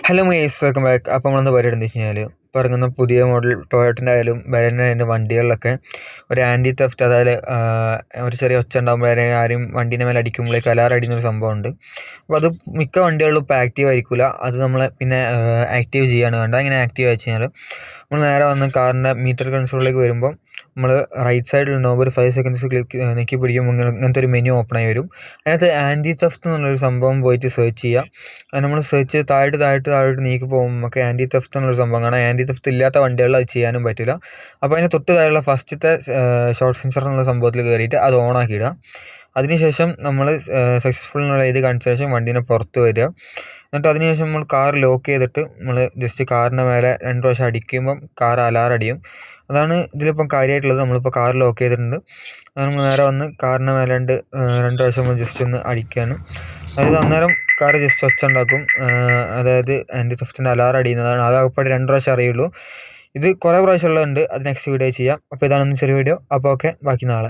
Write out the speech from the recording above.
Hello guys, welcome back. അപ്പോൾ നമ്മളെന്താ പരിപാടി എന്ന് വെച്ച് കഴിഞ്ഞാൽ ഇപ്പോൾ ഇറങ്ങുന്ന പുതിയ മോഡൽ ടൊയോട്ടൻ്റെ ആയാലും ബലേനോൻ്റെ വണ്ടികളിലൊക്കെ ഒരു ആൻറ്റി തെഫ്റ്റ്, അതായത് ഒരു ചെറിയ ഒച്ച ഉണ്ടാകുമ്പോൾ ആരും വണ്ടീൻ്റെ മേലെ അടിക്കുമ്പോഴേക്ക് അലാറം അടിക്കുന്ന ഒരു സംഭവമുണ്ട്. അപ്പോൾ അത് മിക്ക വണ്ടികളിലും ഇപ്പോൾ ആക്റ്റീവ് ആയിരിക്കില്ല. അത് നമ്മൾ പിന്നെ ആക്റ്റീവ് ചെയ്യുകയാണ് വേണ്ടത്. അങ്ങനെ ആക്റ്റീവ് വെച്ച് കഴിഞ്ഞാൽ നമ്മൾ നേരെ വന്ന് കാറിൻ്റെ മീറ്റർ കൺസോളിലേക്ക് വരുമ്പോൾ നമ്മൾ റൈറ്റ് സൈഡിലുണ്ടാകുമ്പോൾ ഒരു 5 സെക്കൻഡ്സ് നെക്കി പിടിക്കുമ്പോൾ ഇങ്ങനത്തെ ഒരു മെനു ഓപ്പൺ ആയി വരും. അതിനകത്ത് ആൻറ്റി തെഫ്റ്റ് എന്നുള്ളൊരു സംഭവം പോയിട്ട് സെർച്ച് ചെയ്യുക. അത് നമ്മൾ സെർച്ച് ചെയ്ത് താഴോട്ട് നീക്കി പോകുമ്പോൾ നമുക്ക് ആൻറ്റി തെഫ്റ്റ് എന്നുള്ളൊരു സംഭവം കാണാം. ആൻറ്റി തെഫ്റ്റ് ഇല്ലാത്ത വണ്ടികളിൽ അത് ചെയ്യാനും പറ്റില്ല. അപ്പോൾ അതിന് തൊട്ട് താഴെയുള്ള ഫസ്റ്റത്തെ ഷോർട്ട് സെൻസർ എന്നുള്ള സംഭവത്തിൽ കയറിയിട്ട് അത് ഓണാക്കി ഇടുക. അതിനുശേഷം നമ്മൾ സക്സസ്ഫുൾ എന്നുള്ള ഇത് കാണിച്ച ശേഷം വണ്ടീനെ പുറത്ത് വരിക. എന്നിട്ട് അതിനുശേഷം നമ്മൾ കാർ ലോക്ക് ചെയ്തിട്ട് നമ്മൾ ജസ്റ്റ് കാറിൻ്റെ മേലെ 2 പ്രാവശ്യം അടിക്കുമ്പം കാർ അലാറം അടിയും. അതാണ് ഇതിലിപ്പം കാര്യമായിട്ടുള്ളത്. നമ്മളിപ്പോൾ കാർ ലോക്ക് ചെയ്തിട്ടുണ്ട്. നമ്മൾ നേരെ വന്ന് കാറിൻ്റെ മേലെ 2 പ്രാവശ്യം നമ്മൾ ജസ്റ്റ് ഒന്ന് അടിക്കുകയാണ്. അതായത് അന്നേരം കാർ ജസ്റ്റ് ഒച്ച ഉണ്ടാക്കും. അതായത് ആൻറ്റി തെഫ്റ്റിൻ്റെ അലാറം അടിയുന്നതാണ്. അത് അകപ്പാട് 2 പ്രാവശ്യം അറിയുള്ളൂ. ഇത് കുറേ പ്രാവശ്യം ഉള്ളതുണ്ട്. അത് നെക്സ്റ്റ് വീഡിയോ ചെയ്യാം. അപ്പോൾ ഇതാണ് ചെറിയ വീഡിയോ. അപ്പോൾ ഓക്കെ, ബാക്കി നാളെ.